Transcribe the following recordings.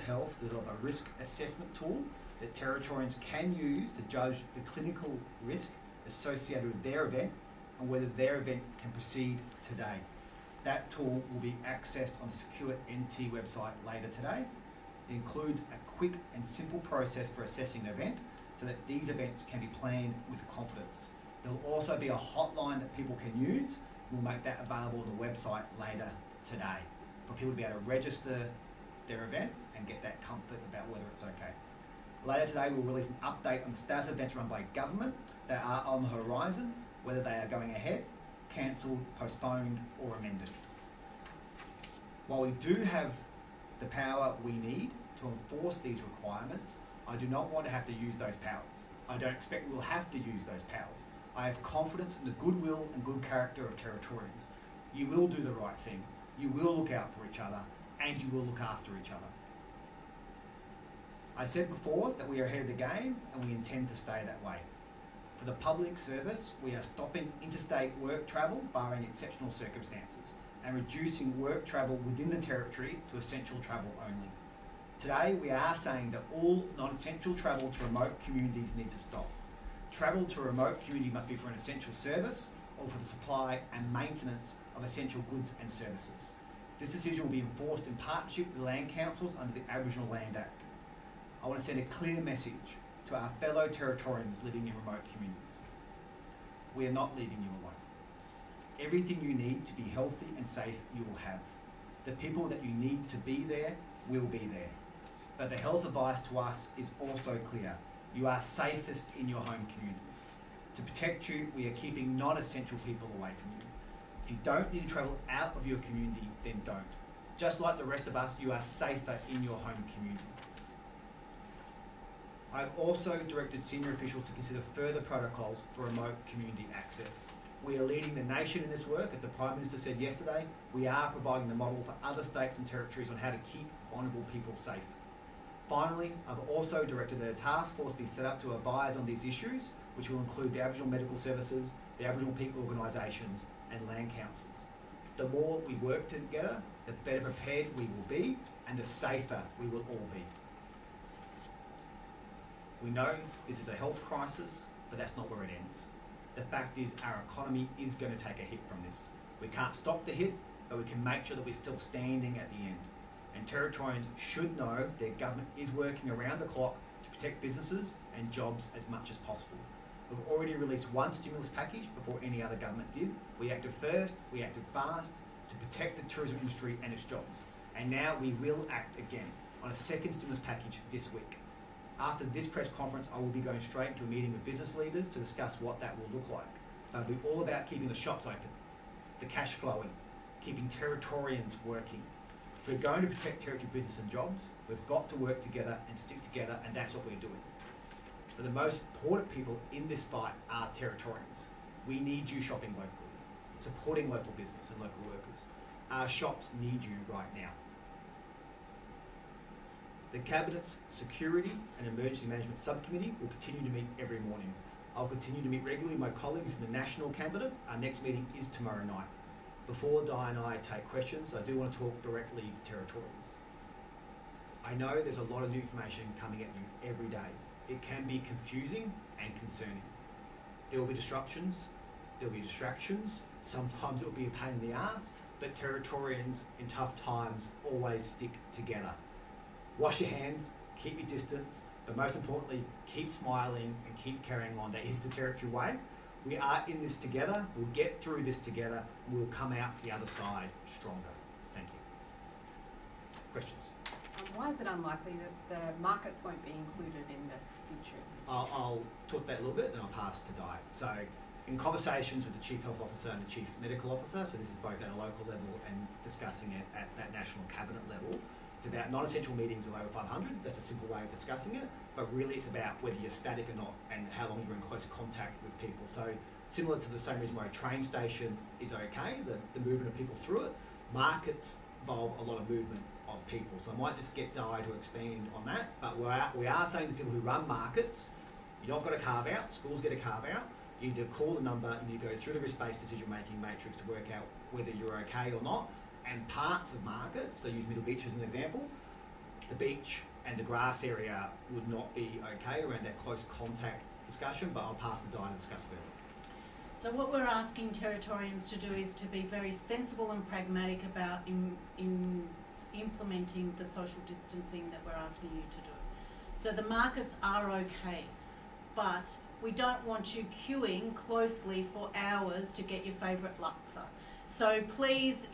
Health developed a risk assessment tool that Territorians can use to judge the clinical risk associated with their event and whether their event can proceed today. That tool will be accessed on the Secure NT website later today. It includes a quick and simple process for assessing an event so that these events can be planned with confidence. There will also be a hotline that people can use. We'll make that available on the website later today for people to be able to register their event and get that comfort about whether it's okay. Later today, we'll release an update on the status of events run by government that are on the horizon, whether they are going ahead, cancelled, postponed, or amended. While we do have the power we need to enforce these requirements, I do not want to have to use those powers. I don't expect we'll have to use those powers. I have confidence in the goodwill and good character of Territorians. You will do the right thing, you will look out for each other, and you will look after each other. I said before that we are ahead of the game and we intend to stay that way. For the public service, we are stopping interstate work travel, barring exceptional circumstances, and reducing work travel within the Territory to essential travel only. Today, we are saying that all non-essential travel to remote communities needs to stop. Travel to a remote community must be for an essential service or for the supply and maintenance of essential goods and services. This decision will be enforced in partnership with the land councils under the Aboriginal Land Act. I want to send a clear message to our fellow Territorians living in remote communities. We are not leaving you alone. Everything you need to be healthy and safe, you will have. The people that you need to be there will be there. But the health advice to us is also clear. You are safest in your home communities. To protect you, we are keeping non-essential people away from you. If you don't need to travel out of your community, then don't. Just like the rest of us, you are safer in your home community. I've also directed senior officials to consider further protocols for remote community access. We are leading the nation in this work. As the Prime Minister said yesterday, we are providing the model for other states and territories on how to keep vulnerable people safe. Finally, I've also directed that a task force be set up to advise on these issues, which will include the Aboriginal Medical Services, the Aboriginal people organisations and land councils. The more we work together, the better prepared we will be and the safer we will all be. We know this is a health crisis, but that's not where it ends. The fact is our economy is going to take a hit from this. We can't stop the hit, but we can make sure that we're still standing at the end. And Territorians should know their government is working around the clock to protect businesses and jobs as much as possible. We've already released one stimulus package before any other government did. We acted first, we acted fast to protect the tourism industry and its jobs. And now we will act again on a second stimulus package this week. After this press conference, I will be going straight into a meeting with business leaders to discuss what that will look like. It'll be all about keeping the shops open, the cash flowing, keeping Territorians working. If we're going to protect Territory business and jobs, we've got to work together and stick together, and that's what we're doing. But the most important people in this fight are Territorians. We need you shopping locally, supporting local business and local workers. Our shops need you right now. The Cabinet's Security and Emergency Management Subcommittee will continue to meet every morning. I'll continue to meet regularly with my colleagues in the National Cabinet. Our next meeting is tomorrow night. Before Di and I take questions, I do want to talk directly to Territorians. I know there's a lot of new information coming at you every day. It can be confusing and concerning. There will be disruptions, there will be distractions, sometimes it will be a pain in the ass, but Territorians in tough times always stick together. Wash your hands, keep your distance, but most importantly, keep smiling and keep carrying on. That is the Territory way. We are in this together, we'll get through this together, and we'll come out the other side stronger. Thank you. Questions? Why is it unlikely that the markets won't be included in the future? I'll talk that a little bit and I'll pass to Di. So in conversations with the Chief Health Officer and the Chief Medical Officer, so this is both at a local level and discussing it at that National Cabinet level, it's about non-essential meetings of over 500. That's a simple way of discussing it, but really it's about whether you're static or not and how long you're in close contact with people. So similar to the same reason why a train station is okay, the movement of people through it, markets involve a lot of movement of people. So I might just get Di to expand on that, but we are saying to people who run markets, you've not got a carve out, schools get a carve out, you need to call the number, you need to go through the risk-based decision-making matrix to work out whether you're okay or not. And parts of markets, so use Middle Beach as an example, the beach and the grass area would not be okay around that close contact discussion, but I'll pass to Di to discuss further. So what we're asking Territorians to do is to be very sensible and pragmatic about in implementing the social distancing that we're asking you to do. So the markets are okay, but we don't want you queuing closely for hours to get your favourite laksa. So please,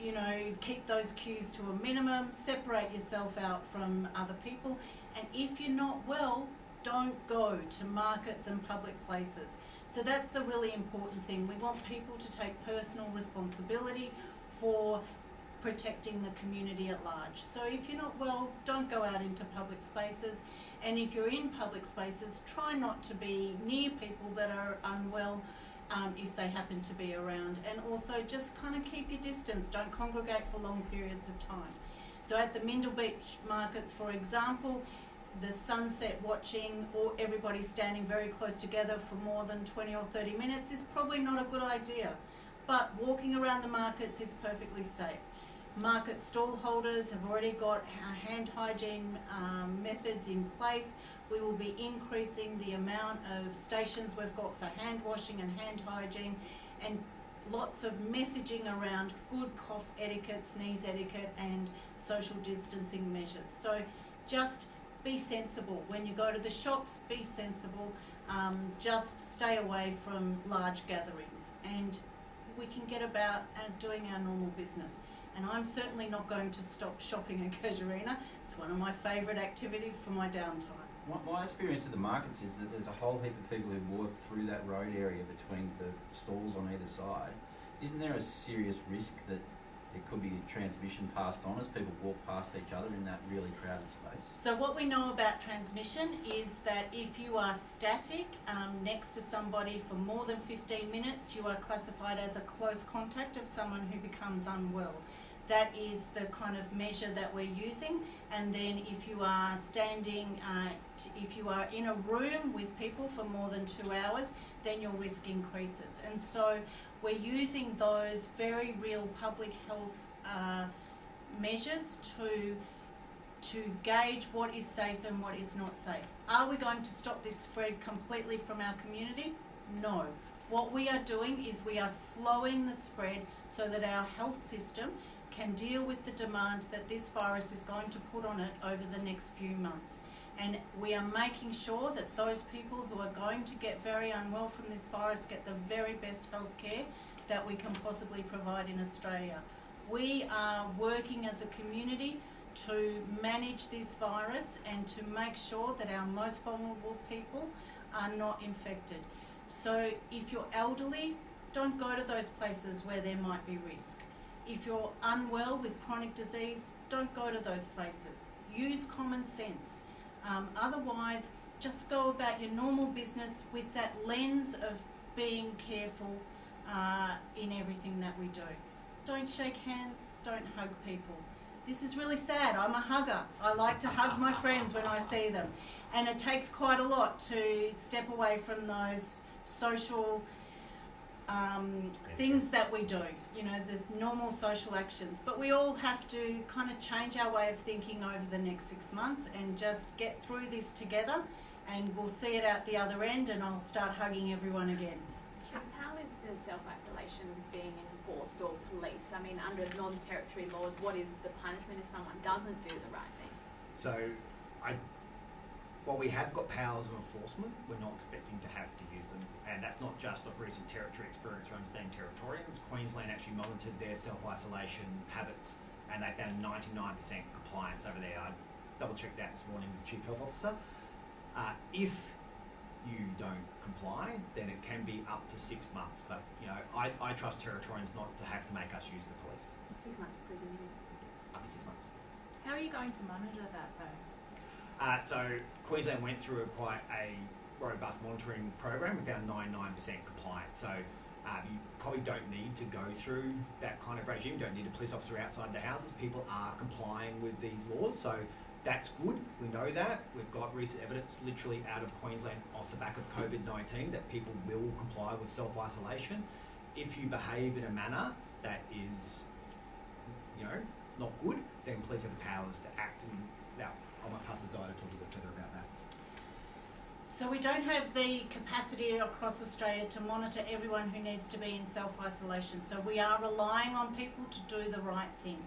keep those queues to a minimum, separate yourself out from other people, and if you're not well, don't go to markets and public places. So that's the really important thing. We want people to take personal responsibility for protecting the community at large. So if you're not well, don't go out into public spaces. And if you're in public spaces, try not to be near people that are unwell if they happen to be around. And also just kind of keep your distance. Don't congregate for long periods of time. So at the Mindil Beach markets, for example, the sunset watching or everybody standing very close together for more than 20 or 30 minutes is probably not a good idea. But walking around the markets is perfectly safe. Market stall holders have already got hand hygiene methods in place. We will be increasing the amount of stations we've got for hand washing and hand hygiene, and lots of messaging around good cough etiquette, sneeze etiquette and social distancing measures. So just be sensible. When you go to the shops, be sensible. Just stay away from large gatherings, and we can get about doing our normal business. And I'm certainly not going to stop shopping at Casuarina. It's one of my favourite activities for my downtime. My experience at the markets is that there's a whole heap of people who walk through that road area between the stalls on either side. Isn't there a serious risk that there could be transmission passed on as people walk past each other in that really crowded space? So what we know about transmission is that if you are static next to somebody for more than 15 minutes, you are classified as a close contact of someone who becomes unwell. That is the kind of measure that we're using. And then if you are standing, if you are in a room with people for more than 2 hours, then your risk increases. And so we're using those very real public health measures to gauge what is safe and what is not safe. Are we going to stop this spread completely from our community? No. What we are doing is we are slowing the spread so that our health system can deal with the demand that this virus is going to put on it over the next few months. And we are making sure that those people who are going to get very unwell from this virus get the very best health care that we can possibly provide in Australia. We are working as a community to manage this virus and to make sure that our most vulnerable people are not infected. So if you're elderly, don't go to those places where there might be risk. If you're unwell with chronic disease, don't go to those places. Use common sense. Otherwise, just go about your normal business with that lens of being careful in everything that we do. Don't shake hands, don't hug people. This is really sad. I'm a hugger. I like to hug my friends when I see them. And it takes quite a lot to step away from those social things that we do. There's normal social actions. But we all have to kind of change our way of thinking over the next 6 months and just get through this together, and we'll see it out the other end, and I'll start hugging everyone again. How is the self-isolation being enforced or policed? I mean, under non-territory laws, what is the punishment if someone doesn't do the right thing? So, while we have got powers of enforcement, we're not expecting to have to use them. And that's not just of recent territory experience or understanding Territorians. Queensland actually monitored their self-isolation habits, and they found 99% compliance over there. I double-checked that this morning with the Chief Health Officer. If you don't comply, then it can be up to 6 months. But, I trust Territorians not to have to make us use the police. 6 months prison, you mean? Up to 6 months. How are you going to monitor that though? So Queensland went through quite a robust monitoring program. We found 99% compliance. So you probably don't need to go through that kind of regime. You don't need a police officer outside the houses. People are complying with these laws. So that's good. We know that. We've got recent evidence literally out of Queensland off the back of COVID-19 that people will comply with self-isolation. If you behave in a manner that is, not good, then police have the powers to act. And now, I might pass the Di to talk a bit further about that. So we don't have the capacity across Australia to monitor everyone who needs to be in self-isolation. So we are relying on people to do the right thing.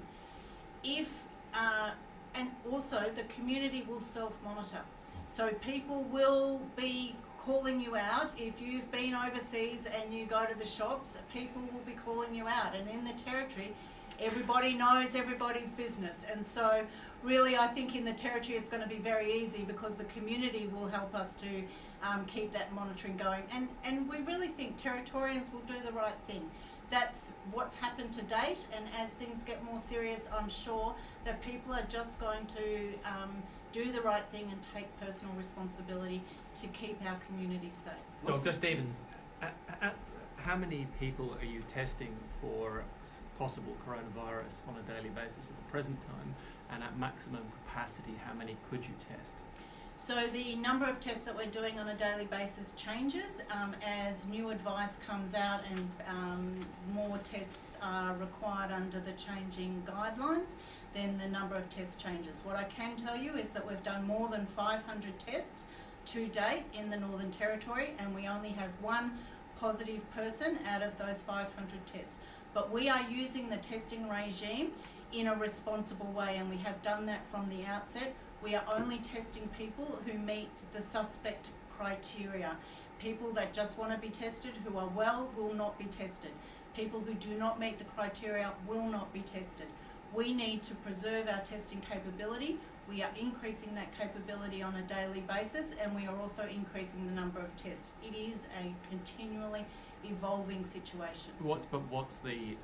And also the community will self-monitor. So people will be calling you out. If you've been overseas and you go to the shops, people will be calling you out. And in the Territory, everybody knows everybody's business. And so really, I think in the Territory it's going to be very easy because the community will help us to keep that monitoring going. And we really think Territorians will do the right thing. That's what's happened to date, and as things get more serious, I'm sure that people are just going to do the right thing and take personal responsibility to keep our community safe. Dr. Stevens, how many people are you testing for possible coronavirus on a daily basis at the present time, and at maximum capacity, how many could you test? So the number of tests that we're doing on a daily basis changes as new advice comes out and more tests are required under the changing guidelines. Then the number of tests changes. What I can tell you is that we've done more than 500 tests to date in the Northern Territory, and we only have one positive person out of those 500 tests. But we are using the testing regime in a responsible way, and we have done that from the outset. We are only testing people who meet the suspect criteria. People that just want to be tested, who are well, will not be tested. People who do not meet the criteria will not be tested. We need to preserve our testing capability. We are increasing that capability on a daily basis, and we are also increasing the number of tests. It is a continually evolving situation. What's the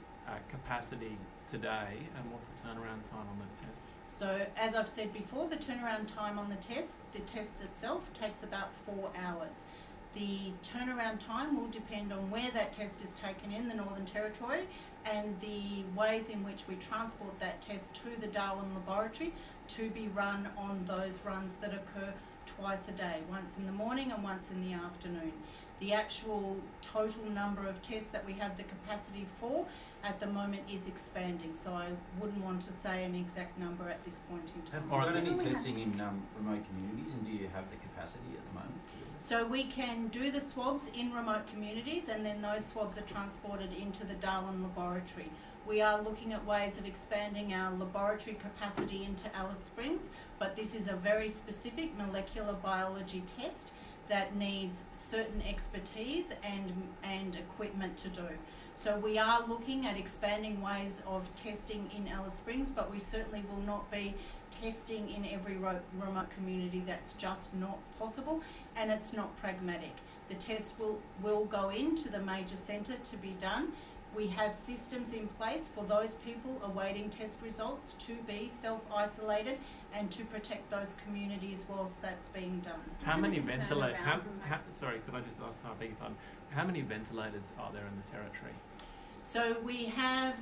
capacity today, and what's the turnaround time on those tests? So, as I've said before, the turnaround time on the test itself takes about 4 hours. The turnaround time will depend on where that test is taken in the Northern Territory and the ways in which we transport that test to the Darwin laboratory to be run on those runs that occur twice a day, once in the morning and once in the afternoon. The actual total number of tests that we have the capacity for at the moment is expanding, so I wouldn't want to say an exact number at this point in time. Have you done any testing in remote communities, and do you have the capacity at the moment? So we can do the swabs in remote communities, and then those swabs are transported into the Darwin laboratory. We are looking at ways of expanding our laboratory capacity into Alice Springs, but this is a very specific molecular biology test that needs certain expertise and equipment to do. So we are looking at expanding ways of testing in Alice Springs, but we certainly will not be testing in every remote community. That's just not possible, and it's not pragmatic. The test will go into the major centre to be done. We have systems in place for those people awaiting test results to be self-isolated and to protect those communities whilst that's being done. How many ventilators? Sorry, could I just ask? I beg your pardon. How many ventilators are there in the Territory? So we have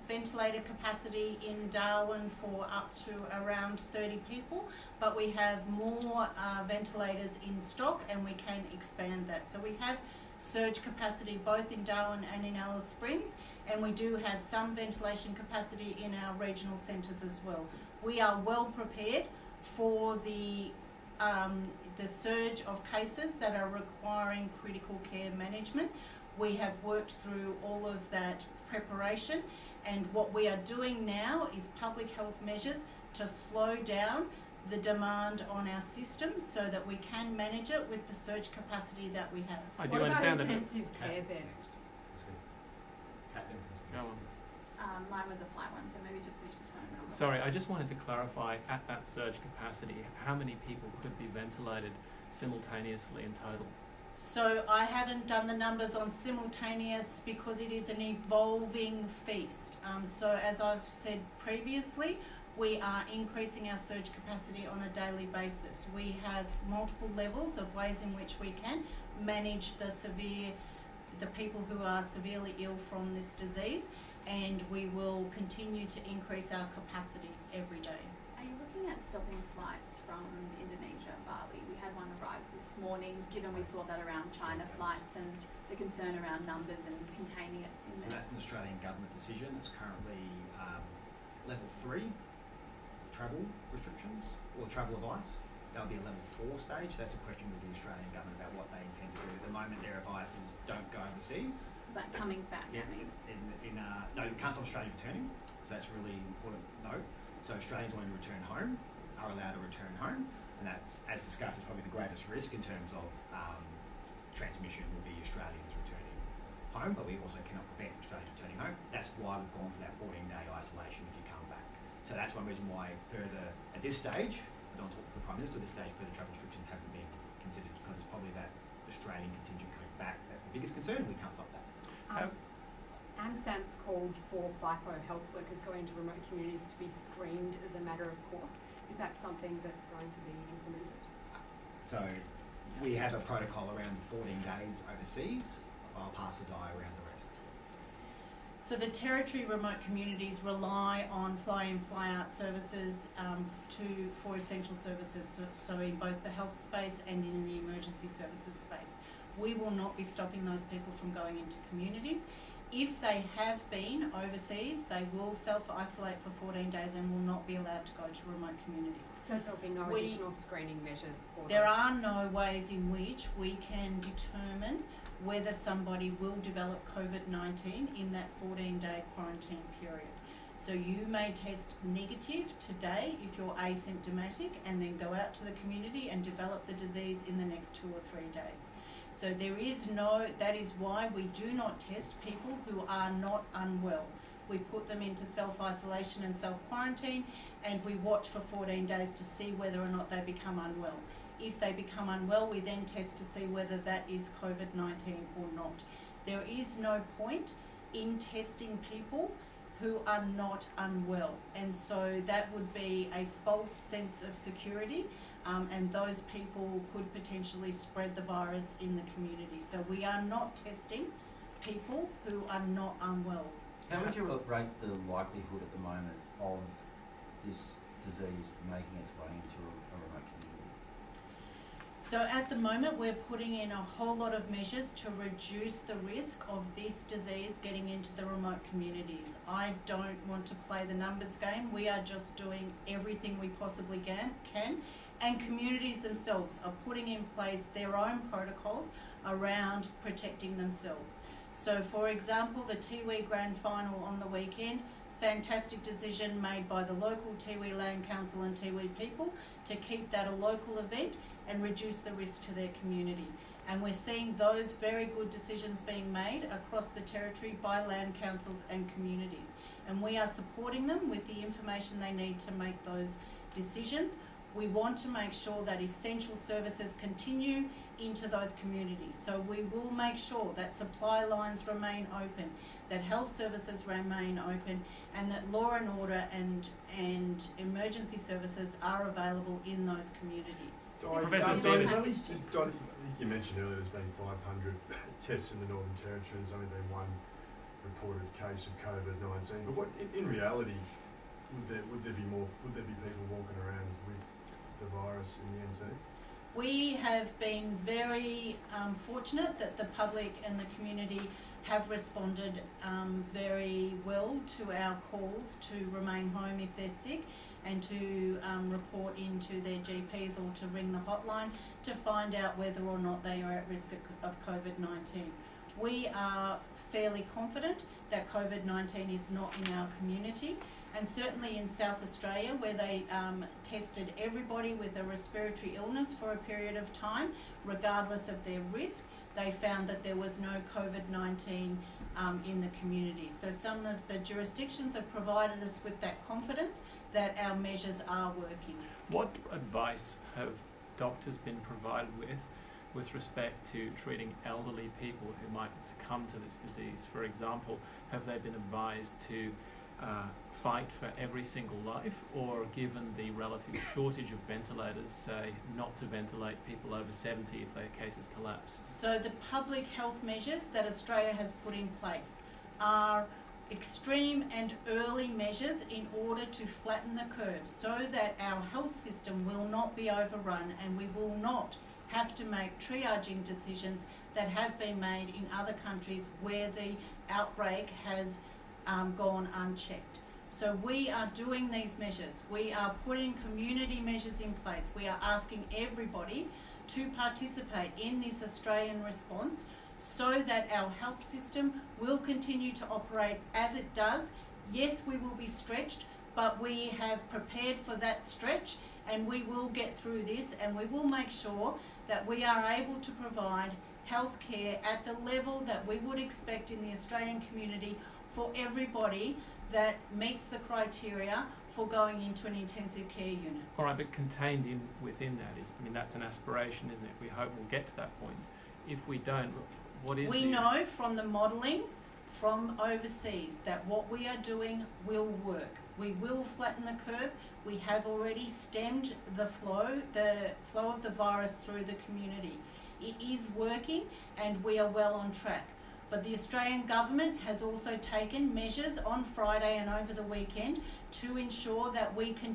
ventilator capacity in Darwin for up to around 30 people, but we have more ventilators in stock, and we can expand that. So we have surge capacity both in Darwin and in Alice Springs, and we do have some ventilation capacity in our regional centres as well. We are well prepared for the surge of cases that are requiring critical care management. We have worked through all of that preparation, and what we are doing now is public health measures to slow down the demand on our systems so that we can manage it with the surge capacity that we have. I do understand that. Intensive care beds? Go on. Mine was a flight one, so maybe just finish this one. And then I'll Sorry, I just wanted to clarify, at that surge capacity, how many people could be ventilated simultaneously in total? So I haven't done the numbers on simultaneous because it is an evolving feast. So as I've said previously, we are increasing our surge capacity on a daily basis. We have multiple levels of ways in which we can manage the people who are severely ill from this disease, and we will continue to increase our capacity every day. Are you looking at stopping flights from Indonesia, Bali? We had one arrive this morning, given we saw that around China flights and the concern around numbers and containing it in So there. that's an Australian government decision. It's currently level 3. travel restrictions or travel advice. That'll be a level 4 stage. That's a question with the Australian government about what they intend to do. At the moment, their advice is don't go overseas. But coming back, that means. No, you can't stop Australians returning, so that's really important to note. So Australians wanting to return home are allowed to return home, and that's, as discussed, is probably the greatest risk in terms of transmission will be Australians returning home, but we also cannot prevent Australians returning home. That's why we've gone for that 14-day isolation if you come back. So that's one reason why further, at this stage, I don't talk to the Prime Minister, at this stage further travel restrictions haven't been considered because it's probably that Australian contingent coming back that's the biggest concern, and we can't stop that. AMSAN's called for FIFO health workers going to remote communities to be screened as a matter of course. Is that something that's going to be implemented? So we have a protocol around 14 days overseas. I'll pass the die around the rest. So the territory remote communities rely on fly-in, fly-out services for essential services, so in both the health space and in the emergency services space. We will not be stopping those people from going into communities. If they have been overseas, they will self-isolate for 14 days and will not be allowed to go to remote communities. So there'll be no additional screening measures for There those? are no ways in which we can determine whether somebody will develop COVID-19 in that 14-day quarantine period. So you may test negative today if you're asymptomatic and then go out to the community and develop the disease in the next 2 or 3 days. So there is no, that is why we do not test people who are not unwell. We put them into self-isolation and self-quarantine, and we watch for 14 days to see whether or not they become unwell. If they become unwell, we then test to see whether that is COVID-19 or not. There is no point in testing people who are not unwell, and so that would be a false sense of security, and those people could potentially spread the virus in the community. So we are not testing people who are not unwell. How would you rate the likelihood at the moment of this disease making its way into a remote community? So at the moment, we're putting in a whole lot of measures to reduce the risk of this disease getting into the remote communities. I don't want to play the numbers game. We are just doing everything we possibly can. And communities themselves are putting in place their own protocols around protecting themselves. So for example, the Tiwi Grand Final on the weekend, fantastic decision made by the local Tiwi Land Council and Tiwi people to keep that a local event and reduce the risk to their community. And we're seeing those very good decisions being made across the territory by land councils and communities. And we are supporting them with the information they need to make those decisions. We want to make sure that essential services continue into those communities. So we will make sure that supply lines remain open, that health services remain open, and that law and order and emergency services are available in those communities. Professor Stevens, Stevens. I think you mentioned earlier there's been 500 tests in the Northern Territory. There's only been one reported case of COVID-19. But what, in reality, would there be people walking around with the virus in the NT? We have been very fortunate that the public and the community have responded very well to our calls to remain home if they're sick, and to report into their GPs or to ring the hotline to find out whether or not they are at risk of COVID-19. We are fairly confident that COVID-19 is not in our community, and certainly in South Australia, where they tested everybody with a respiratory illness for a period of time, regardless of their risk, they found that there was no COVID-19 in the community. So some of the jurisdictions have provided us with that confidence that our measures are working. What advice have doctors been provided with respect to treating elderly people who might succumb to this disease? For example, have they been advised to fight for every single life, or given the relative shortage of ventilators, say not to ventilate people over 70 if their cases collapse? So the public health measures that Australia has put in place are extreme and early measures in order to flatten the curve so that our health system will not be overrun and we will not have to make triaging decisions that have been made in other countries where the outbreak has gone unchecked. So we are doing these measures. We are putting community measures in place. We are asking everybody to participate in this Australian response so that our health system will continue to operate as it does. Yes, we will be stretched, but we have prepared for that stretch, and we will get through this, and we will make sure that we are able to provide health care at the level that we would expect in the Australian community for everybody that meets the criteria for going into an intensive care unit. All right, but contained within that is, I mean, that's an aspiration, isn't it? We hope we'll get to that point. If we don't, what is We know from the modelling from overseas that what we are doing will work. We will flatten the curve. We have already stemmed the flow of the virus through the community. It is working, and we are well on track. But the Australian government has also taken measures on Friday and over the weekend to ensure that we can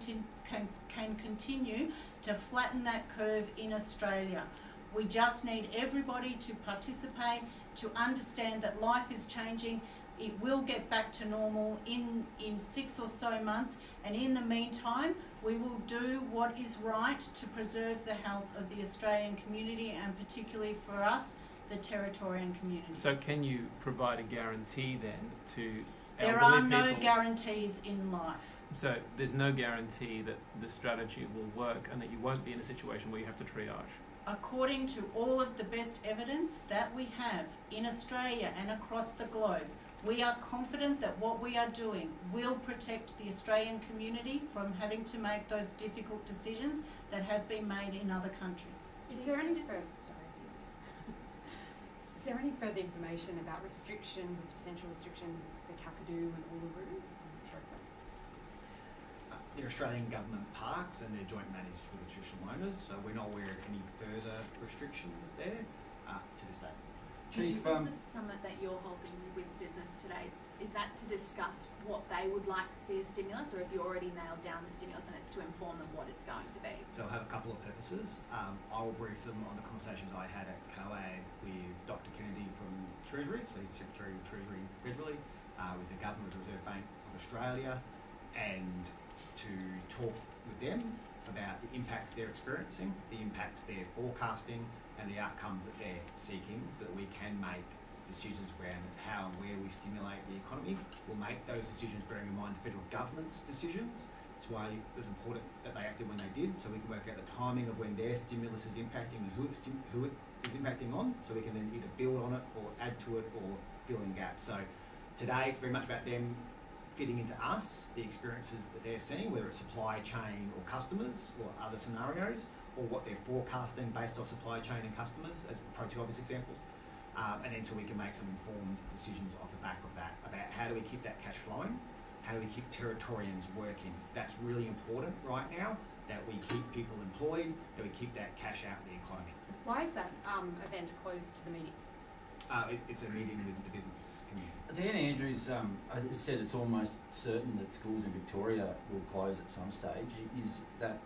continue to flatten that curve in Australia. We just need everybody to participate, to understand that life is changing. It will get back to normal in 6 or so months, and in the meantime, we will do what is right to preserve the health of the Australian community, and particularly for us, the Territorian community. So can you provide a guarantee then to There elderly are no people? guarantees in life. So there's no guarantee that the strategy will work and that you won't be in a situation where you have to triage? According to all of the best evidence that we have in Australia and across the globe, we are confident that what we are doing will protect the Australian community from having to make those difficult decisions that have been made in other countries. Is there any further information about restrictions or potential restrictions for Kakadu and Uluru? They're Australian government parks and they're joint managed with the traditional owners, so we're not aware of any further restrictions there to this day. Chief, The business summit that you're holding with business today, is that to discuss what they would like to see as stimulus, or have you already nailed down the stimulus and it's to inform them what it's going to be? So I'll have a couple of purposes. I will brief them on the conversations I had at COAG with Dr. Kennedy from Treasury, so he's Secretary of Treasury federally, with the Governor of the Reserve Bank of Australia, and to talk with them about the impacts they're experiencing, the impacts they're forecasting, and the outcomes that they're seeking, so that we can make decisions around how and where we stimulate the economy. We'll make those decisions bearing in mind the federal government's decisions. That's why it was important that they acted when they did, so we can work out the timing of when their stimulus is impacting and who it is impacting on, so we can then either build on it or add to it or fill in gaps. So today it's very much about them fitting into us, the experiences that they're seeing, whether it's supply chain or customers or other scenarios, or what they're forecasting based off supply chain and customers, as probably two obvious examples. And then so we can make some informed decisions off the back of that about how do we keep that cash flowing, how do we keep Territorians working. That's really important right now, that we keep people employed, that we keep that cash out in the economy. Why is that event closed to the media? It's a meeting with the business community. Dan Andrews said it's almost certain that schools in Victoria will close at some stage. Is that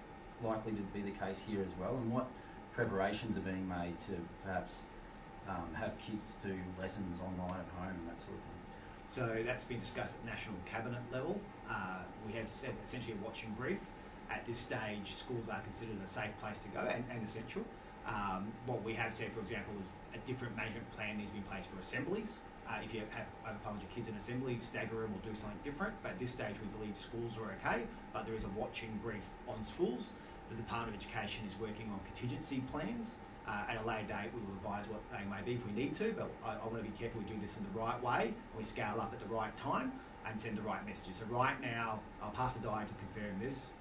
likely to be the case here as well? And what preparations are being made to perhaps have kids do lessons online at home and that sort of thing? So that's been discussed at national cabinet level. We have said essentially a watching brief. At this stage, schools are considered a safe place to go and essential. What we have said, for example, is a different management plan needs to be in place for assemblies. If you have over 500 kids in assemblies, stagger them or do something different. But at this stage, we believe schools are okay, but there is a watching brief on schools. The Department of Education is working on contingency plans. At a later date, we will advise what they may be if we need to, but I want to be careful we do this in the right way, and we scale up at the right time and send the right messages. So right now, I'll pass the die to confirm this.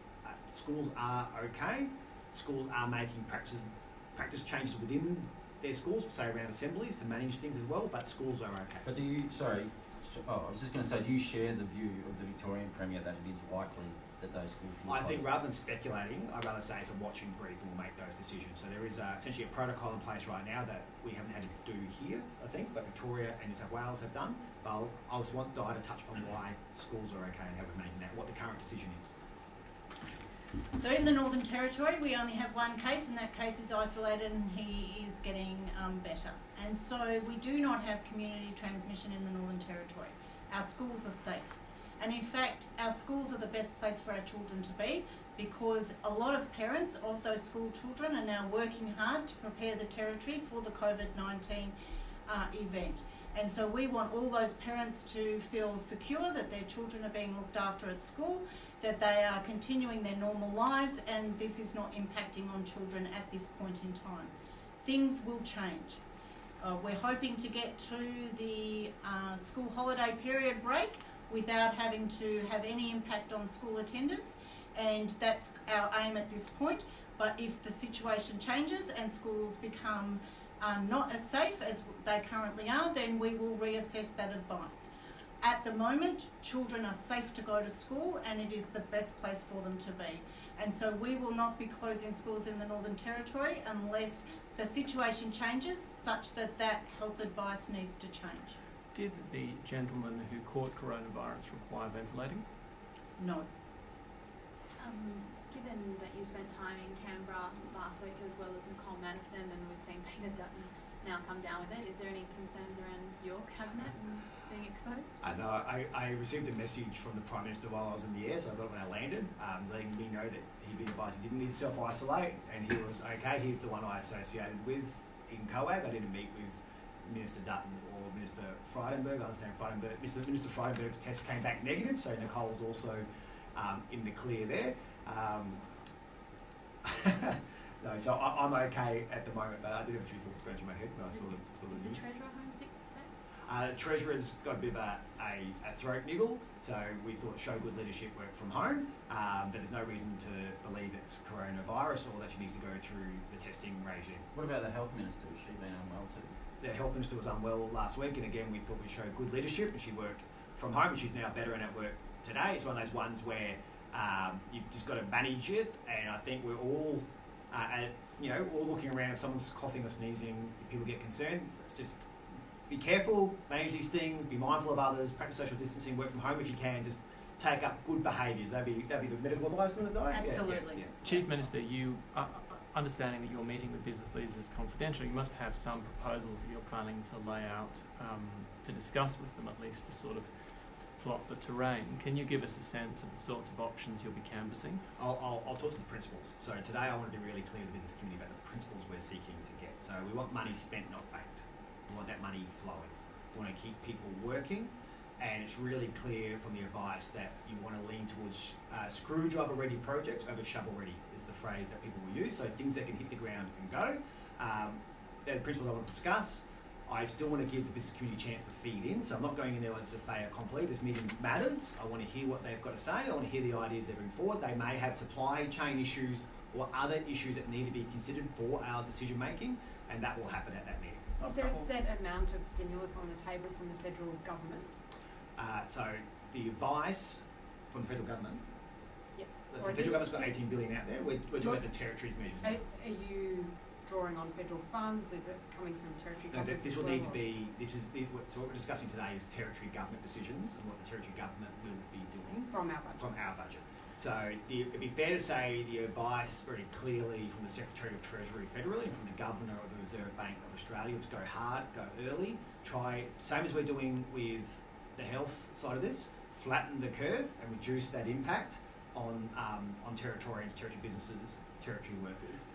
Schools are okay. Schools are making practice changes within their schools, say around assemblies, to manage things as well, but schools are okay. But I was just going to say, do you share the view of the Victorian Premier that it is likely that those schools will I think close? rather than speculating, I'd rather say it's a watching brief and we'll make those decisions. So there is essentially a protocol in place right now that we haven't had to do here, I think, but Victoria and New South Wales have done. But I just want Di to touch on why schools are okay and how we're making that, what the current decision is. So in the Northern Territory, we only have one case, and that case is isolated and he is getting better. And so we do not have community transmission in the Northern Territory. Our schools are safe. And in fact, our schools are the best place for our children to be, because a lot of parents of those school children are now working hard to prepare the territory for the COVID-19 event. And so we want all those parents to feel secure that their children are being looked after at school, that they are continuing their normal lives, and this is not impacting on children at this point in time. Things will change. We're hoping to get to the school holiday period break without having to have any impact on school attendance, and that's our aim at this point. But if the situation changes and schools become not as safe as they currently are, then we will reassess that advice. At the moment, children are safe to go to school, and it is the best place for them to be. And so we will not be closing schools in the Northern Territory unless the situation changes such that that health advice needs to change. Did the gentleman who caught coronavirus require ventilating? No. Given that you spent time in Canberra last week as well as Nicole Madison, and we've seen Peter Dutton now come down with it, is there any concerns around your cabinet and being exposed? No, I received a message from the Prime Minister while I was in the air, so I got it when I landed, letting me know that he'd been advised he didn't need to self-isolate, and he was okay. He's the one I associated with in COAG. I didn't meet with Minister Dutton or Minister Frydenberg. I understand Minister Frydenberg's test came back negative, so Nicole's also in the clear there. No, so I'm okay at the moment, but I did have a few thoughts going through my head when I saw the Is news. the Treasurer homesick today? Treasurer's got a bit of a throat niggle, so we thought show good leadership, work from home, but there's no reason to believe it's coronavirus or that she needs to go through the testing regime. What about the health minister? Has she been unwell too? The health minister was unwell last week, and again we thought we showed good leadership, and she worked from home, and she's now better and at work today. It's one of those ones where you've just got to manage it, and I think we're all, all looking around. If someone's coughing or sneezing, if people get concerned, let's just be careful, manage these things, be mindful of others, practice social distancing, work from home if you can. Just take up good behaviours. That'd be the medical advice for the day. Absolutely. Yeah. Chief Minister, you understanding that you're meeting with business leaders is confidential, you must have some proposals that you're planning to lay out to discuss with them, at least to sort of plot the terrain. Can you give us a sense of the sorts of options you'll be canvassing? I'll talk to the principles. So today I want to be really clear to the business community about the principles we're seeking to get. So we want money spent, not banked. We want that money flowing. We want to keep people working, and it's really clear from the advice that you want to lean towards screwdriver ready projects over shovel ready is the phrase that people will use. So things that can hit the ground and go. They're the principles I want to discuss. I still want to give the business community a chance to feed in, so I'm not going in there as a fait accompli. This meeting matters. I want to hear what they've got to say. I want to hear the ideas they bring forward. They may have supply chain issues or other issues that need to be considered for our decision making, and that will happen at that meeting. Is there a set amount of stimulus on the table from the federal government? So the advice from the federal government, Yes. the federal government's got 18 billion out there. We're talking about the territories measures. Are you drawing on federal funds? Is it coming from territory No, governments? this as will well, need to or- be, so what we're discussing today is territory government decisions and what the territory government will be doing from our budget. from our budget. So it'd be fair to say the advice very clearly from the Secretary of Treasury federally and from the Governor of the Reserve Bank of Australia was go hard, go early, try, same as we're doing with the health side of this, flatten the curve and reduce that impact on Territorians, territory businesses, territory workers.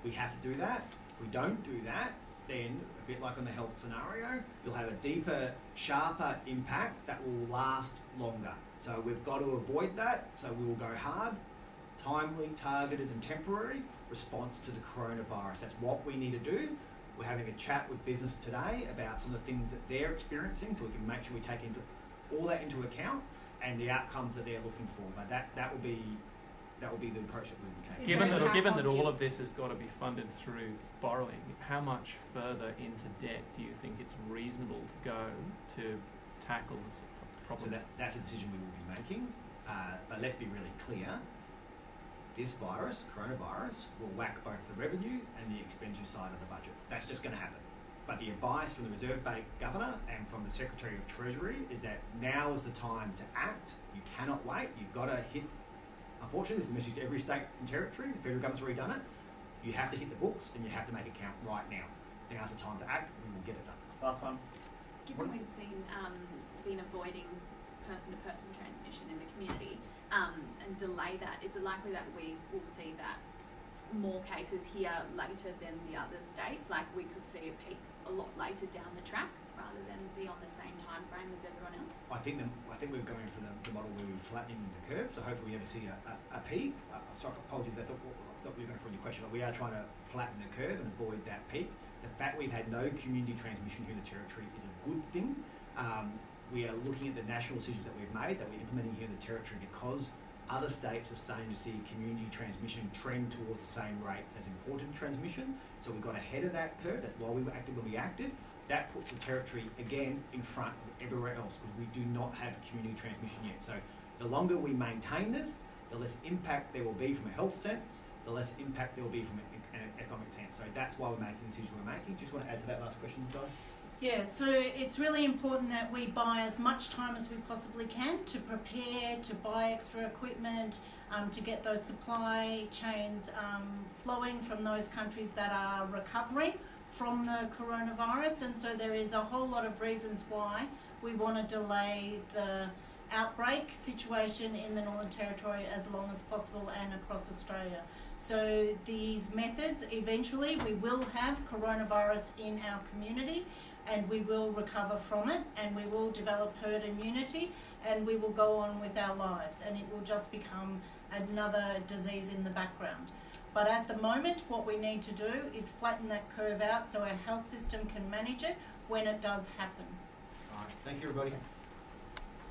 We have to do that. If we don't do that, then, a bit like on the health scenario, you'll have a deeper, sharper impact that will last longer. So we've got to avoid that. So we will go hard, timely, targeted and temporary response to the coronavirus. That's what we need to do. We're having a chat with business today about some of the things that they're experiencing, so we can make sure we take all that into account and the outcomes that they're looking for. But that will be the approach that we will take. Given that all of this has got to be funded through borrowing, how much further into debt do you think it's reasonable to go to tackle this problem? So that's a decision we will be making. But let's be really clear. This virus, coronavirus, will whack both the revenue and the expenditure side of the budget. That's just going to happen. But the advice from the Reserve Bank Governor and from the Secretary of Treasury is that now is the time to act. You cannot wait. You've got to hit. Unfortunately, this is a message to every state and territory. The federal government's already done it. You have to hit the books and you have to make it count right now. Now's the time to act. We will get it done. Last one. Given we've been avoiding person-to-person transmission in the community, and delay that, is it likely that we will see that more cases here later than the other states? Like we could see a peak a lot later down the track rather than be on the same time frame as everyone else? I think we're going for the model where we're flattening the curve, so hopefully we never see a peak. Sorry, apologies, that's not what you're going for in your question, but we are trying to flatten the curve and avoid that peak. The fact we've had no community transmission here in the Territory is a good thing. We are looking at the national decisions that we've made, that we're implementing here in the Territory, because other states are starting to see community transmission trend towards the same rates as imported transmission. So we got ahead of that curve. That's why we were active when we acted. That puts the Territory again in front of everywhere else, because we do not have community transmission yet. So the longer we maintain this, the less impact there will be from a health sense, the less impact there will be from an economic sense. So that's why we're making the decision we're making. Do you just want to add to that last question, Di? Yeah, so it's really important that we buy as much time as we possibly can to prepare, to buy extra equipment, to get those supply chains flowing from those countries that are recovering from the coronavirus. And so there is a whole lot of reasons why we want to delay the outbreak situation in the Northern Territory as long as possible and across Australia. So these methods, eventually we will have coronavirus in our community, and we will recover from it, and we will develop herd immunity, and we will go on with our lives, and it will just become another disease in the background. But at the moment, what we need to do is flatten that curve out so our health system can manage it when it does happen. All right, thank you everybody.